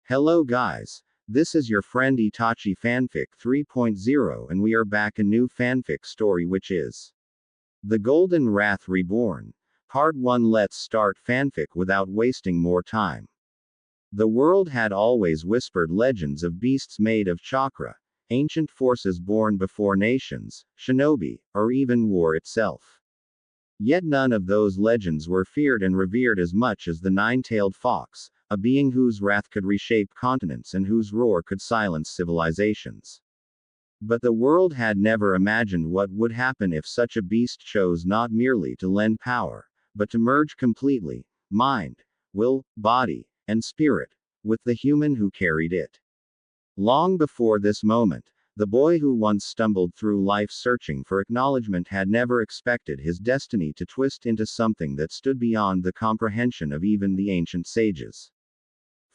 Hello guys, this is your friend Itachi Fanfic 3.0 and we are back a new fanfic story which is The Golden Wrath Reborn. Part 1. Let's start fanfic without wasting more time. The world had always whispered legends of beasts made of chakra, ancient forces born before nations, shinobi, or even war itself. Yet none of those legends were feared and revered as much as the nine-tailed fox, a being whose wrath could reshape continents and whose roar could silence civilizations. But the world had never imagined what would happen if such a beast chose not merely to lend power, but to merge completely, mind, will, body, and spirit, with the human who carried it. Long before this moment, the boy who once stumbled through life searching for acknowledgement had never expected his destiny to twist into something that stood beyond the comprehension of even the ancient sages.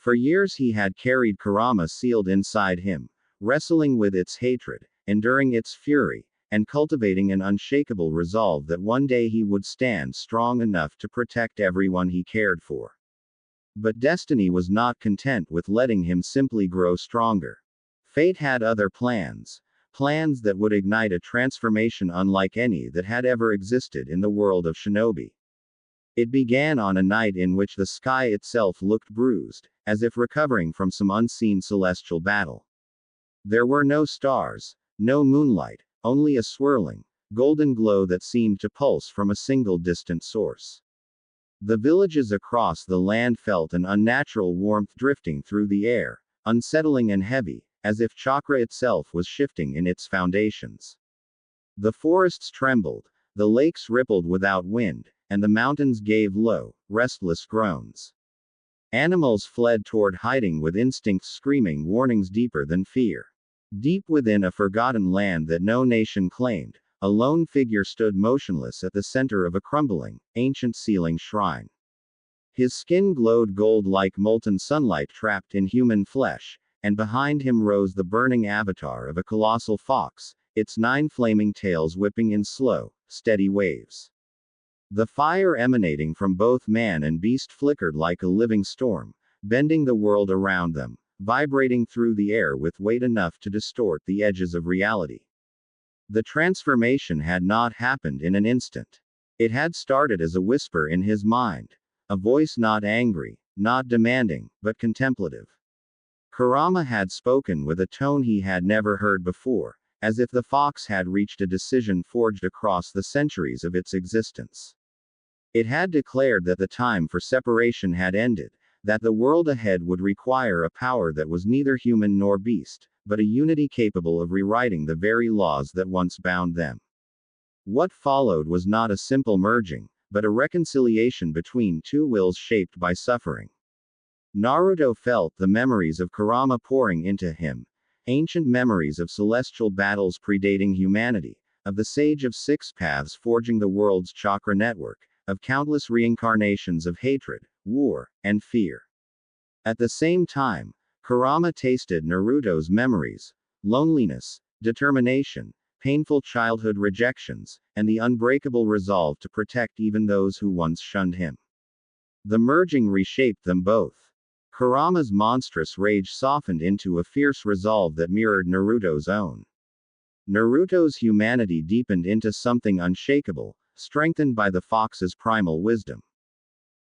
For years he had carried Kurama sealed inside him, wrestling with its hatred, enduring its fury, and cultivating an unshakable resolve that one day he would stand strong enough to protect everyone he cared for. But destiny was not content with letting him simply grow stronger. Fate had other plans, plans that would ignite a transformation unlike any that had ever existed in the world of shinobi. It began on a night in which the sky itself looked bruised, as if recovering from some unseen celestial battle. There were no stars, no moonlight, only a swirling, golden glow that seemed to pulse from a single distant source. The villages across the land felt an unnatural warmth drifting through the air, unsettling and heavy, as if chakra itself was shifting in its foundations. The forests trembled, the lakes rippled without wind, and the mountains gave low, restless groans. Animals fled toward hiding with instincts screaming warnings deeper than fear. Deep within a forgotten land that no nation claimed, a lone figure stood motionless at the center of a crumbling, ancient ceiling shrine. His skin glowed gold like molten sunlight trapped in human flesh, and behind him rose the burning avatar of a colossal fox, its 9 flaming tails whipping in slow, steady waves. The fire emanating from both man and beast flickered like a living storm, bending the world around them, vibrating through the air with weight enough to distort the edges of reality. The transformation had not happened in an instant. It had started as a whisper in his mind, a voice not angry, not demanding, but contemplative. Kurama had spoken with a tone he had never heard before, as if the fox had reached a decision forged across the centuries of its existence. It had declared that the time for separation had ended, that the world ahead would require a power that was neither human nor beast, but a unity capable of rewriting the very laws that once bound them. What followed was not a simple merging, but a reconciliation between two wills shaped by suffering. Naruto felt the memories of Kurama pouring into him, ancient memories of celestial battles predating humanity, of the Sage of Six Paths forging the world's chakra network, of countless reincarnations of hatred, war, and fear. At the same time, Kurama tasted Naruto's memories, loneliness, determination, painful childhood rejections, and the unbreakable resolve to protect even those who once shunned him. The merging reshaped them both. Kurama's monstrous rage softened into a fierce resolve that mirrored Naruto's own. Naruto's humanity deepened into something unshakable, strengthened by the fox's primal wisdom.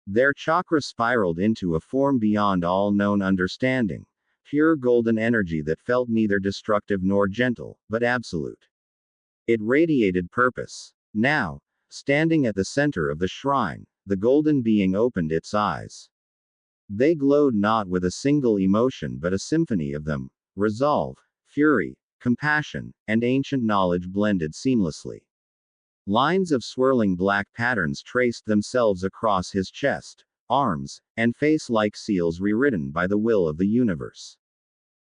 Their chakra spiraled into a form beyond all known understanding, pure golden energy that felt neither destructive nor gentle, but absolute. It radiated purpose. Now, standing at the center of the shrine, the golden being opened its eyes. They glowed not with a single emotion but a symphony of them, resolve, fury, compassion, and ancient knowledge blended seamlessly. Lines of swirling black patterns traced themselves across his chest, arms, and face like seals rewritten by the will of the universe.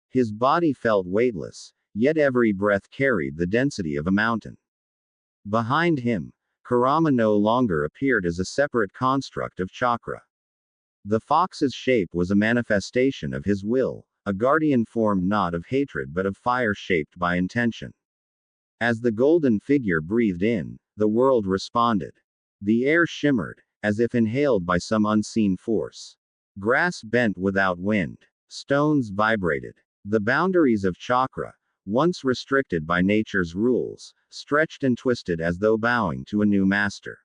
His body felt weightless, yet every breath carried the density of a mountain. Behind him, Kurama no longer appeared as a separate construct of chakra. The fox's shape was a manifestation of his will, a guardian formed not of hatred but of fire shaped by intention. As the golden figure breathed in, the world responded. The air shimmered, as if inhaled by some unseen force. Grass bent without wind. Stones vibrated. The boundaries of chakra, once restricted by nature's rules, stretched and twisted as though bowing to a new master.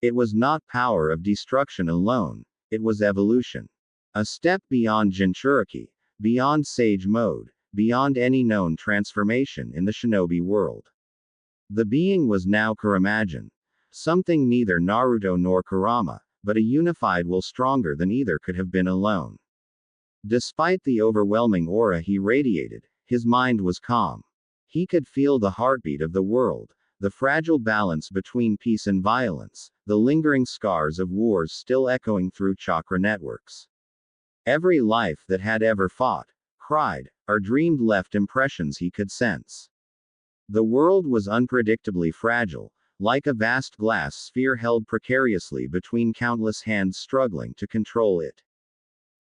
It was not power of destruction alone, it was evolution. A step beyond Jinchuriki, beyond Sage Mode, beyond any known transformation in the shinobi world. The being was now Kuramagen. Something neither Naruto nor Kurama, but a unified will stronger than either could have been alone. Despite the overwhelming aura he radiated, his mind was calm. He could feel the heartbeat of the world, the fragile balance between peace and violence, the lingering scars of wars still echoing through chakra networks. Every life that had ever fought, cried, or dreamed left impressions he could sense. The world was unpredictably fragile, like a vast glass sphere held precariously between countless hands struggling to control it.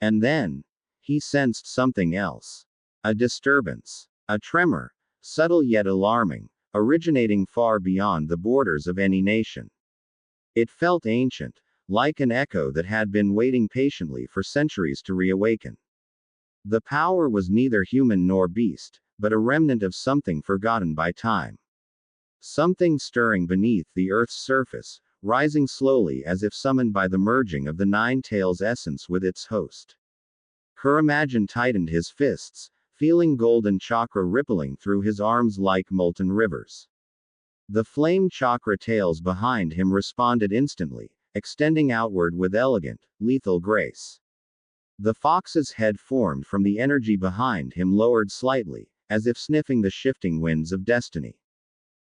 And then, he sensed something else. A disturbance. A tremor, subtle yet alarming, originating far beyond the borders of any nation. It felt ancient, like an echo that had been waiting patiently for centuries to reawaken. The power was neither human nor beast, but a remnant of something forgotten by time. Something stirring beneath the earth's surface, rising slowly as if summoned by the merging of the Nine Tails' essence with its host. Kuramagen tightened his fists, feeling golden chakra rippling through his arms like molten rivers. The flame chakra tails behind him responded instantly, extending outward with elegant, lethal grace. The fox's head formed from the energy behind him lowered slightly, as if sniffing the shifting winds of destiny.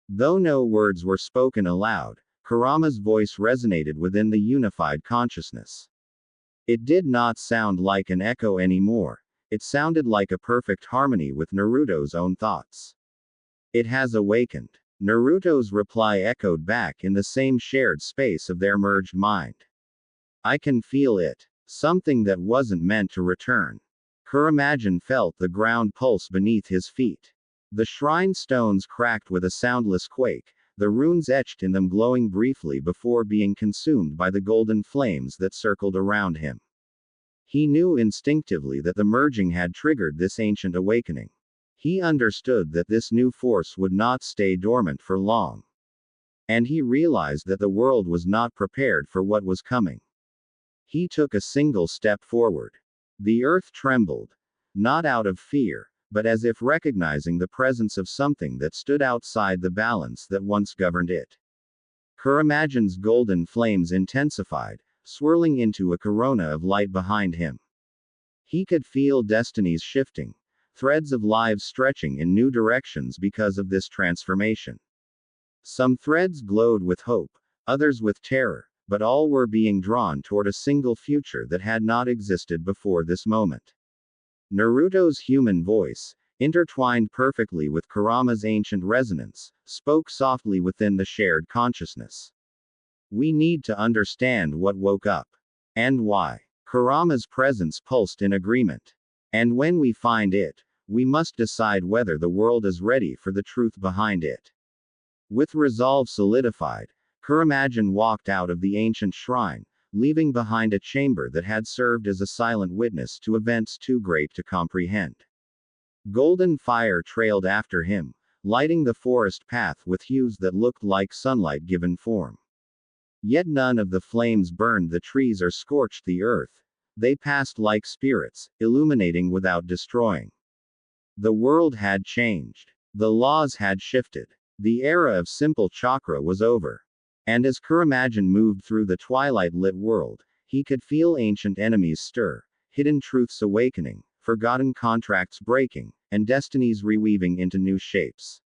Though no words were spoken aloud, Kurama's voice resonated within the unified consciousness. It did not sound like an echo anymore, it sounded like a perfect harmony with Naruto's own thoughts. It has awakened. Naruto's reply echoed back in the same shared space of their merged mind. I can feel it. Something that wasn't meant to return. Kuramagen felt the ground pulse beneath his feet. The shrine stones cracked with a soundless quake, the runes etched in them glowing briefly before being consumed by the golden flames that circled around him. He knew instinctively that the merging had triggered this ancient awakening. He understood that this new force would not stay dormant for long. And he realized that the world was not prepared for what was coming. He took a single step forward. The earth trembled. Not out of fear, but as if recognizing the presence of something that stood outside the balance that once governed it. Kuramagen's golden flames intensified, swirling into a corona of light behind him. He could feel destinies shifting, threads of lives stretching in new directions because of this transformation. Some threads glowed with hope, others with terror, but all were being drawn toward a single future that had not existed before this moment. Naruto's human voice, intertwined perfectly with Kurama's ancient resonance, spoke softly within the shared consciousness. We need to understand what woke up. And why. Kurama's presence pulsed in agreement. And when we find it, we must decide whether the world is ready for the truth behind it. With resolve solidified, Kuramagen walked out of the ancient shrine, leaving behind a chamber that had served as a silent witness to events too great to comprehend. Golden fire trailed after him, lighting the forest path with hues that looked like sunlight given form. Yet none of the flames burned the trees or scorched the earth. They passed like spirits, illuminating without destroying. The world had changed. The laws had shifted. The era of simple chakra was over. And as Kuramagen moved through the twilight-lit world, he could feel ancient enemies stir, hidden truths awakening, forgotten contracts breaking, and destinies reweaving into new shapes.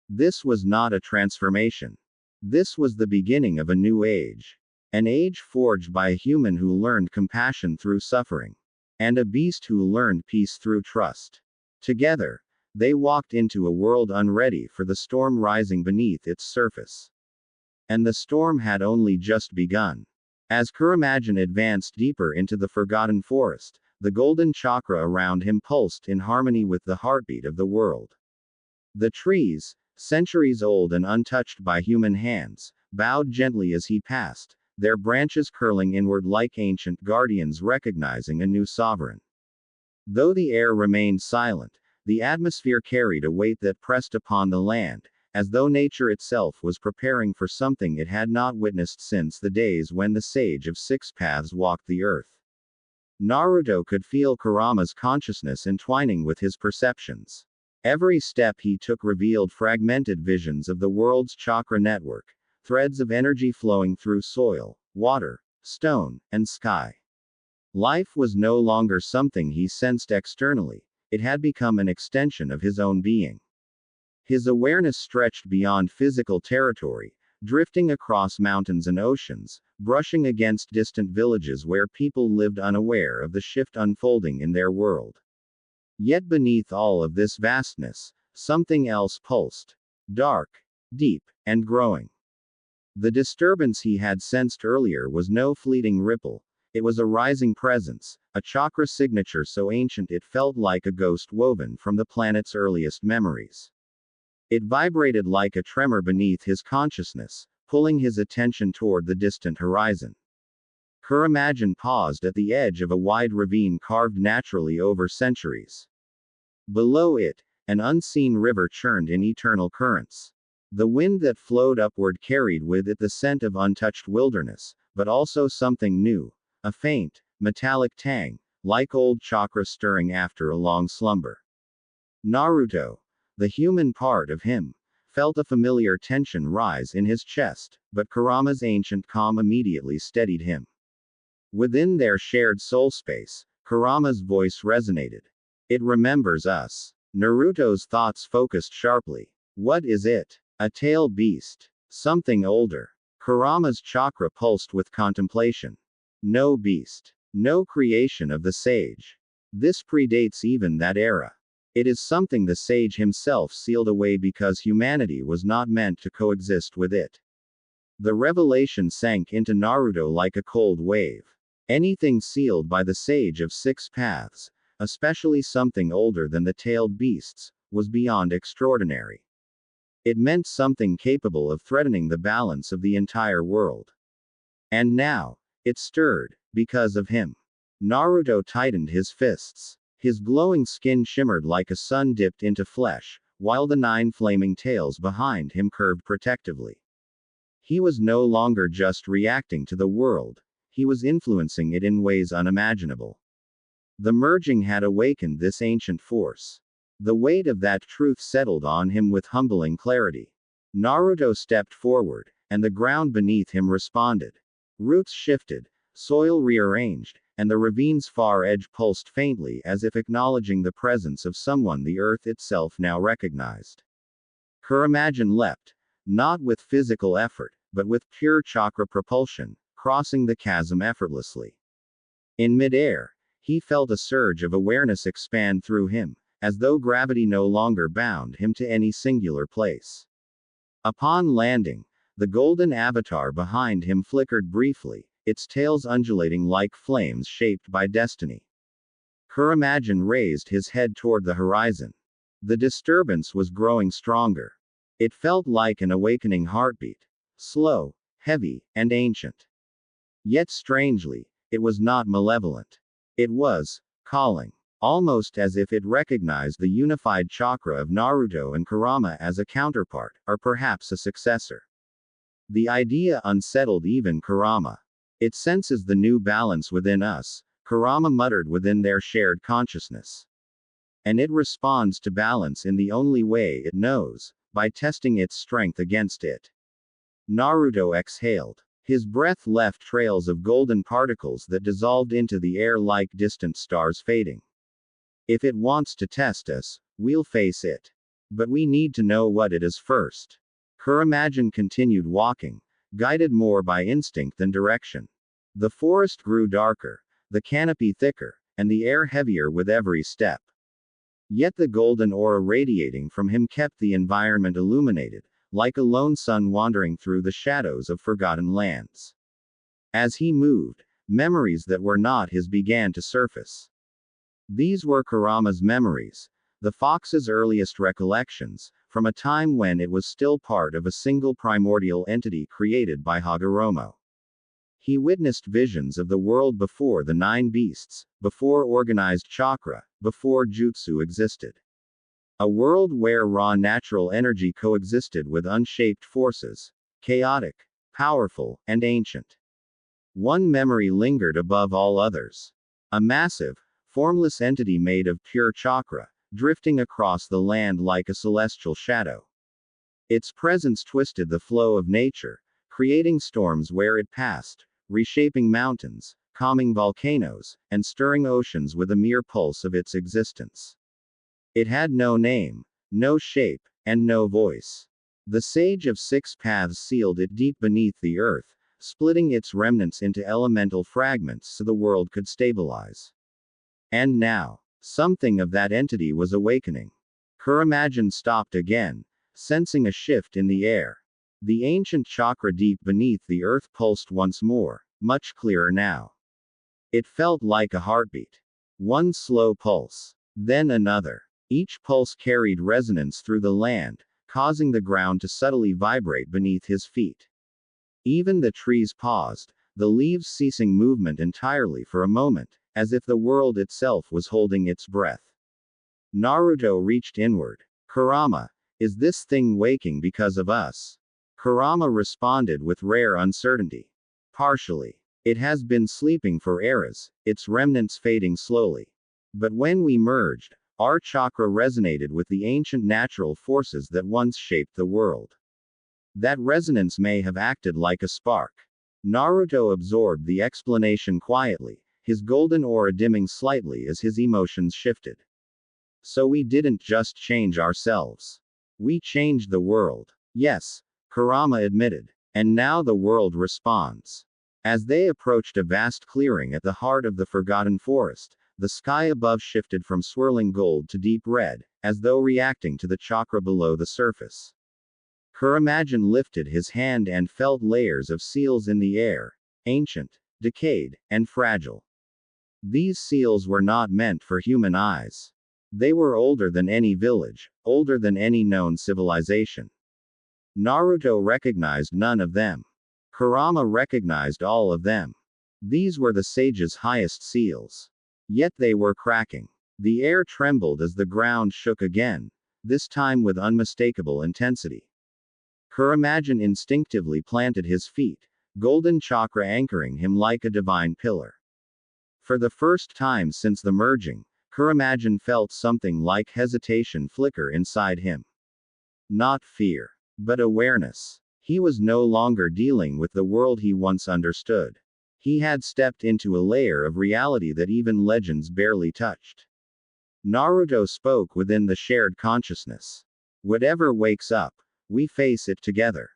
This was not a transformation. This was the beginning of a new age. An age forged by a human who learned compassion through suffering. And a beast who learned peace through trust. Together, they walked into a world unready for the storm rising beneath its surface. And the storm had only just begun. As Kuramagen advanced deeper into the forgotten forest, the golden chakra around him pulsed in harmony with the heartbeat of the world. The trees, centuries old and untouched by human hands, bowed gently as he passed, their branches curling inward like ancient guardians recognizing a new sovereign. Though the air remained silent, the atmosphere carried a weight that pressed upon the land, as though nature itself was preparing for something it had not witnessed since the days when the Sage of Six Paths walked the earth. Naruto could feel Kurama's consciousness entwining with his perceptions. Every step he took revealed fragmented visions of the world's chakra network, threads of energy flowing through soil, water, stone, and sky. Life was no longer something he sensed externally, it had become an extension of his own being. His awareness stretched beyond physical territory, drifting across mountains and oceans, brushing against distant villages where people lived unaware of the shift unfolding in their world. Yet beneath all of this vastness, something else pulsed. Dark, deep, and growing. The disturbance he had sensed earlier was no fleeting ripple, it was a rising presence, a chakra signature so ancient it felt like a ghost woven from the planet's earliest memories. It vibrated like a tremor beneath his consciousness, pulling his attention toward the distant horizon. Kuramagen paused at the edge of a wide ravine carved naturally over centuries. Below it, an unseen river churned in eternal currents. The wind that flowed upward carried with it the scent of untouched wilderness, but also something new, a faint, metallic tang, like old chakra stirring after a long slumber. Naruto, the human part of him, felt a familiar tension rise in his chest, but Kurama's ancient calm immediately steadied him. Within their shared soul space, Kurama's voice resonated. It remembers us. Naruto's thoughts focused sharply. What is it? A tail beast. Something older. Kurama's chakra pulsed with contemplation. No beast. No creation of the sage. This predates even that era. It is something the sage himself sealed away because humanity was not meant to coexist with it. The revelation sank into Naruto like a cold wave. Anything sealed by the Sage of Six Paths, especially something older than the tailed beasts, was beyond extraordinary. It meant something capable of threatening the balance of the entire world. And now, it stirred, because of him. Naruto tightened his fists. His glowing skin shimmered like a sun dipped into flesh, while the 9 flaming tails behind him curved protectively. He was no longer just reacting to the world, he was influencing it in ways unimaginable. The merging had awakened this ancient force. The weight of that truth settled on him with humbling clarity. Naruto stepped forward, and the ground beneath him responded. Roots shifted, soil rearranged, and the ravine's far edge pulsed faintly as if acknowledging the presence of someone the earth itself now recognized. Kuramagen leapt, not with physical effort, but with pure chakra propulsion, crossing the chasm effortlessly. In midair, he felt a surge of awareness expand through him, as though gravity no longer bound him to any singular place. Upon landing, the golden avatar behind him flickered briefly, its tails undulating like flames shaped by destiny. Kuramagen raised his head toward the horizon. The disturbance was growing stronger. It felt like an awakening heartbeat. Slow, heavy, and ancient. Yet strangely, it was not malevolent. It was calling, almost as if it recognized the unified chakra of Naruto and Kurama as a counterpart, or perhaps a successor. The idea unsettled even Kurama. It senses the new balance within us, Kurama muttered within their shared consciousness. And it responds to balance in the only way it knows, by testing its strength against it. Naruto exhaled. His breath left trails of golden particles that dissolved into the air like distant stars fading. If it wants to test us, we'll face it. But we need to know what it is first. Kuramagen continued walking, guided more by instinct than direction. The forest grew darker, the canopy thicker, and the air heavier with every step. Yet the golden aura radiating from him kept the environment illuminated, like a lone sun wandering through the shadows of forgotten lands. As he moved, memories that were not his began to surface. These were Kurama's memories, the fox's earliest recollections, from a time when it was still part of a single primordial entity created by Hagoromo. He witnessed visions of the world before the nine beasts, before organized chakra, before jutsu existed. A world where raw natural energy coexisted with unshaped forces, chaotic, powerful, and ancient. One memory lingered above all others. A massive, formless entity made of pure chakra, drifting across the land like a celestial shadow. Its presence twisted the flow of nature, creating storms where it passed, reshaping mountains, calming volcanoes, and stirring oceans with a mere pulse of its existence. It had no name, no shape, and no voice. The Sage of Six Paths sealed it deep beneath the earth, splitting its remnants into elemental fragments so the world could stabilize. And now, something of that entity was awakening. Kuramagen stopped again, sensing a shift in the air. The ancient chakra deep beneath the earth pulsed once more, much clearer now. It felt like a heartbeat. One slow pulse, then another. Each pulse carried resonance through the land, causing the ground to subtly vibrate beneath his feet. Even the trees paused, the leaves ceasing movement entirely for a moment, as if the world itself was holding its breath. Naruto reached inward. Kurama, is this thing waking because of us? Kurama responded with rare uncertainty. Partially. It has been sleeping for eras, its remnants fading slowly. But when we merged, our chakra resonated with the ancient natural forces that once shaped the world. That resonance may have acted like a spark. Naruto absorbed the explanation quietly, his golden aura dimming slightly as his emotions shifted. So we didn't just change ourselves. We changed the world. Yes, Kurama admitted. And now the world responds. As they approached a vast clearing at the heart of the forgotten forest, the sky above shifted from swirling gold to deep red, as though reacting to the chakra below the surface. Kuramagen lifted his hand and felt layers of seals in the air, ancient, decayed, and fragile. These seals were not meant for human eyes. They were older than any village, older than any known civilization. Naruto recognized none of them. Kurama recognized all of them. These were the sage's highest seals. Yet they were cracking. The air trembled as the ground shook again, this time with unmistakable intensity. Kuramagen instinctively planted his feet, golden chakra anchoring him like a divine pillar. For the first time since the merging, Kuramagen felt something like hesitation flicker inside him. Not fear, but awareness. He was no longer dealing with the world he once understood. He had stepped into a layer of reality that even legends barely touched. Naruto spoke within the shared consciousness. Whatever wakes up, we face it together.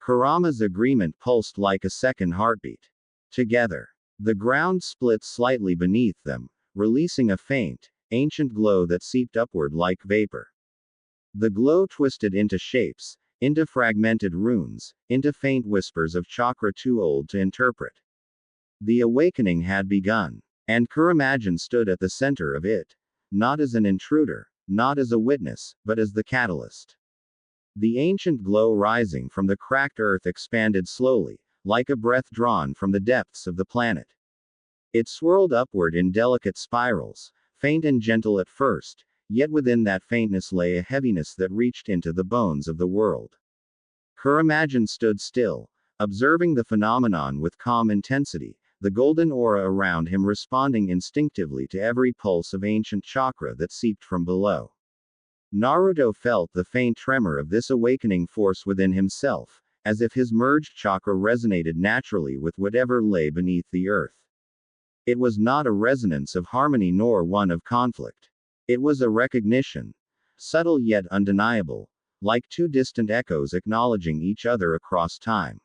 Kurama's agreement pulsed like a second heartbeat. Together. The ground split slightly beneath them, releasing a faint, ancient glow that seeped upward like vapor. The glow twisted into shapes, into fragmented runes, into faint whispers of chakra too old to interpret. The awakening had begun, and Kuramagen stood at the center of it, not as an intruder, not as a witness, but as the catalyst. The ancient glow rising from the cracked earth expanded slowly, like a breath drawn from the depths of the planet. It swirled upward in delicate spirals, faint and gentle at first, yet within that faintness lay a heaviness that reached into the bones of the world. Kuramagen stood still, observing the phenomenon with calm intensity, the golden aura around him responding instinctively to every pulse of ancient chakra that seeped from below. Naruto felt the faint tremor of this awakening force within himself, as if his merged chakra resonated naturally with whatever lay beneath the earth. It was not a resonance of harmony nor one of conflict. It was a recognition, subtle yet undeniable, like two distant echoes acknowledging each other across time.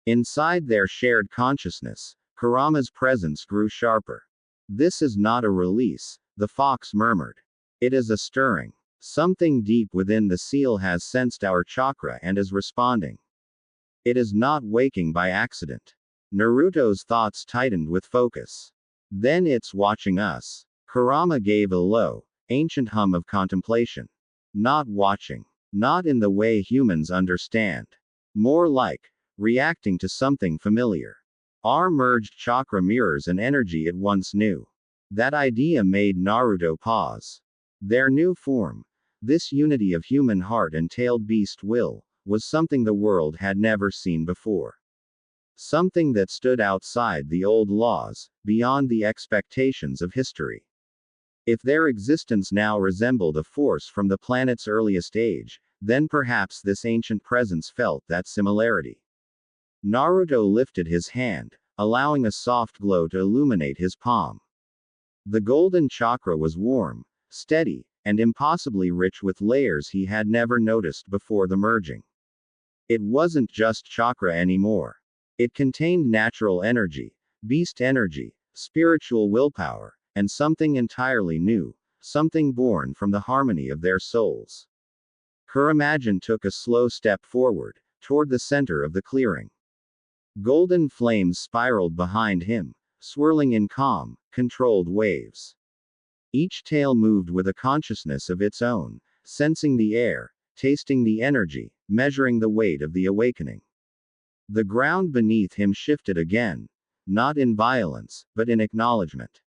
Inside their shared consciousness, Kurama's presence grew sharper. This is not a release, the fox murmured. It is a stirring. Something deep within the seal has sensed our chakra and is responding. It is not waking by accident. Naruto's thoughts tightened with focus. Then it's watching us. Kurama gave a low, ancient hum of contemplation. Not watching. Not in the way humans understand. More like reacting to something familiar. Our merged chakra mirrors an energy it once knew. That idea made Naruto pause. Their new form, this unity of human heart and tailed beast will, was something the world had never seen before. Something that stood outside the old laws, beyond the expectations of history. If their existence now resembled a force from the planet's earliest age, then perhaps this ancient presence felt that similarity. Naruto lifted his hand, allowing a soft glow to illuminate his palm. The golden chakra was warm, steady, and impossibly rich with layers he had never noticed before the merging. It wasn't just chakra anymore. It contained natural energy, beast energy, spiritual willpower, and something entirely new, something born from the harmony of their souls. Kuramagin took a slow step forward, toward the center of the clearing. Golden flames spiraled behind him, swirling in calm, controlled waves. Each tail moved with a consciousness of its own, sensing the air, tasting the energy, measuring the weight of the awakening. The ground beneath him shifted again, not in violence, but in acknowledgement.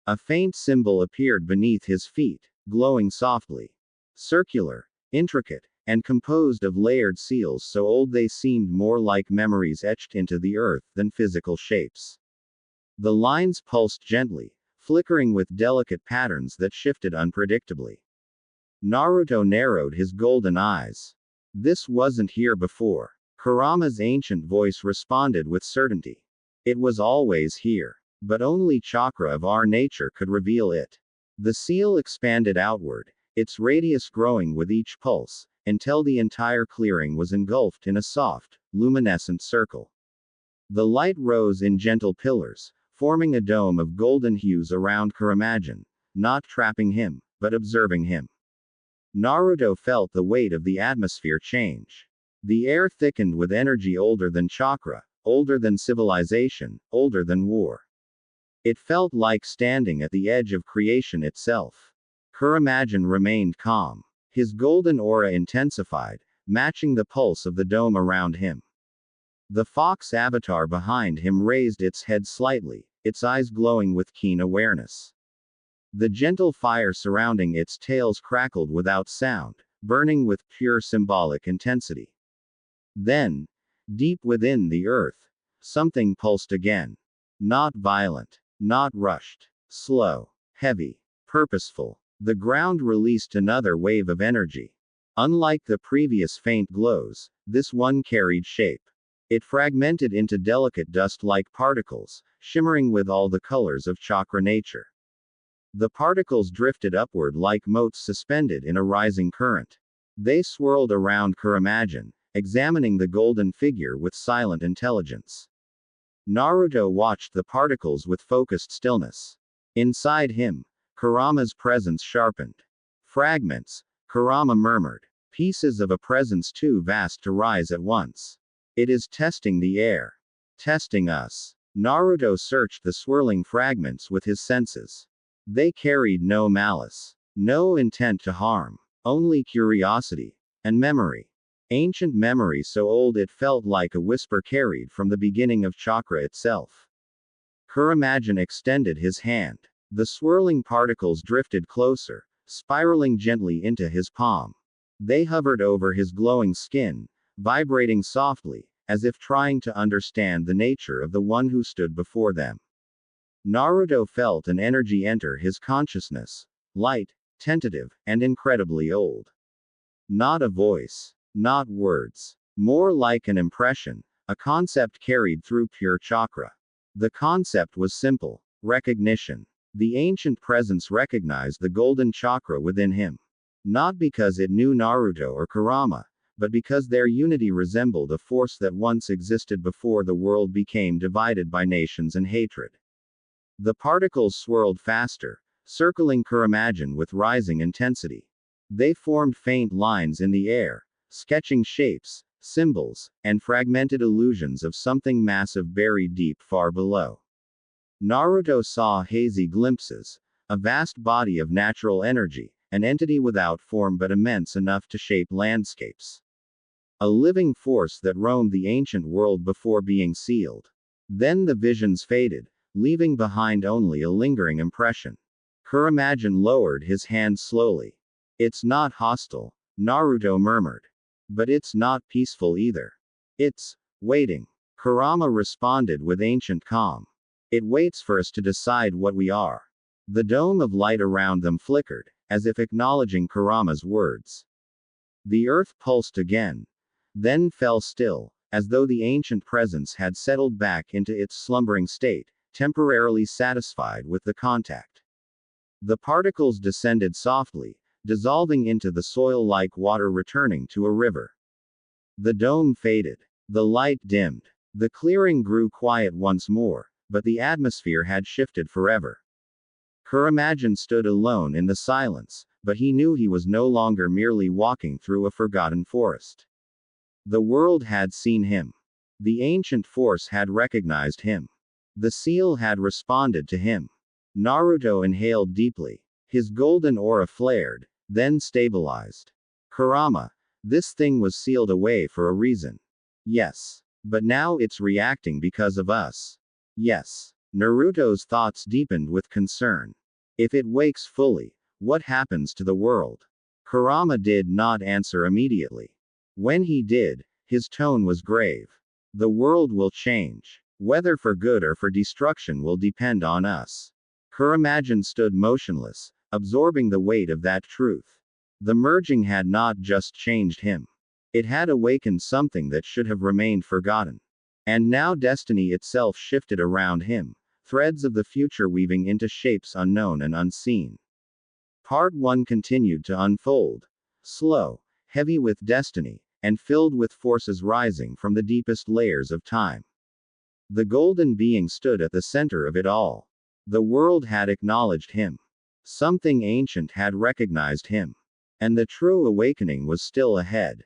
A faint symbol appeared beneath his feet, glowing softly. Circular, intricate, and composed of layered seals so old they seemed more like memories etched into the earth than physical shapes. The lines pulsed gently, flickering with delicate patterns that shifted unpredictably. Naruto narrowed his golden eyes. This wasn't here before. Kurama's ancient voice responded with certainty. It was always here. But only chakra of our nature could reveal it. The seal expanded outward, its radius growing with each pulse, until the entire clearing was engulfed in a soft, luminescent circle. The light rose in gentle pillars, forming a dome of golden hues around Kuramagin, not trapping him, but observing him. Naruto felt the weight of the atmosphere change. The air thickened with energy older than chakra, older than civilization, older than war. It felt like standing at the edge of creation itself. Kuramagin remained calm. His golden aura intensified, matching the pulse of the dome around him. The fox avatar behind him raised its head slightly, its eyes glowing with keen awareness. The gentle fire surrounding its tails crackled without sound, burning with pure symbolic intensity. Then, deep within the earth, something pulsed again. Not violent, not rushed, slow, heavy, purposeful. The ground released another wave of energy. Unlike the previous faint glows, this one carried shape. It fragmented into delicate dust-like particles, shimmering with all the colors of chakra nature. The particles drifted upward like motes suspended in a rising current. They swirled around Kuramagin, examining the golden figure with silent intelligence. Naruto watched the particles with focused stillness. Inside him, Kurama's presence sharpened. Fragments, Kurama murmured. Pieces of a presence too vast to rise at once. It is testing the air. Testing us. Naruto searched the swirling fragments with his senses. They carried no malice. No intent to harm. Only curiosity. And memory. Ancient memory so old it felt like a whisper carried from the beginning of chakra itself. Kuramagin extended his hand. The swirling particles drifted closer, spiraling gently into his palm. They hovered over his glowing skin, vibrating softly, as if trying to understand the nature of the one who stood before them. Naruto felt an energy enter his consciousness, light, tentative, and incredibly old. Not a voice. Not words. More like an impression, a concept carried through pure chakra. The concept was simple: recognition. The ancient presence recognized the golden chakra within him. Not because it knew Naruto or Kurama, but because their unity resembled a force that once existed before the world became divided by nations and hatred. The particles swirled faster, circling Kuramagin with rising intensity. They formed faint lines in the air, sketching shapes, symbols, and fragmented illusions of something massive buried deep far below. Naruto saw hazy glimpses, a vast body of natural energy, an entity without form but immense enough to shape landscapes. A living force that roamed the ancient world before being sealed. Then the visions faded, leaving behind only a lingering impression. Kuramagen lowered his hand slowly. It's not hostile, Naruto murmured. But it's not peaceful either. It's waiting. Kurama responded with ancient calm. It waits for us to decide what we are. The dome of light around them flickered, as if acknowledging Kurama's words. The earth pulsed again, then fell still, as though the ancient presence had settled back into its slumbering state, temporarily satisfied with the contact. The particles descended softly, dissolving into the soil like water returning to a river. The dome faded. The light dimmed. The clearing grew quiet once more, but the atmosphere had shifted forever. Kuramagen stood alone in the silence, but he knew he was no longer merely walking through a forgotten forest. The world had seen him. The ancient force had recognized him. The seal had responded to him. Naruto inhaled deeply. His golden aura flared, then stabilized. Kurama, this thing was sealed away for a reason. Yes. But now it's reacting because of us. Yes. Naruto's thoughts deepened with concern. If it wakes fully, what happens to the world? Kurama did not answer immediately. When he did, his tone was grave. The world will change. Whether for good or for destruction will depend on us. Kuramagen stood motionless, absorbing the weight of that truth. The merging had not just changed him. It had awakened something that should have remained forgotten. And now destiny itself shifted around him, threads of the future weaving into shapes unknown and unseen. Part 1 continued to unfold. Slow, heavy with destiny, and filled with forces rising from the deepest layers of time. The golden being stood at the center of it all. The world had acknowledged him. Something ancient had recognized him. And the true awakening was still ahead.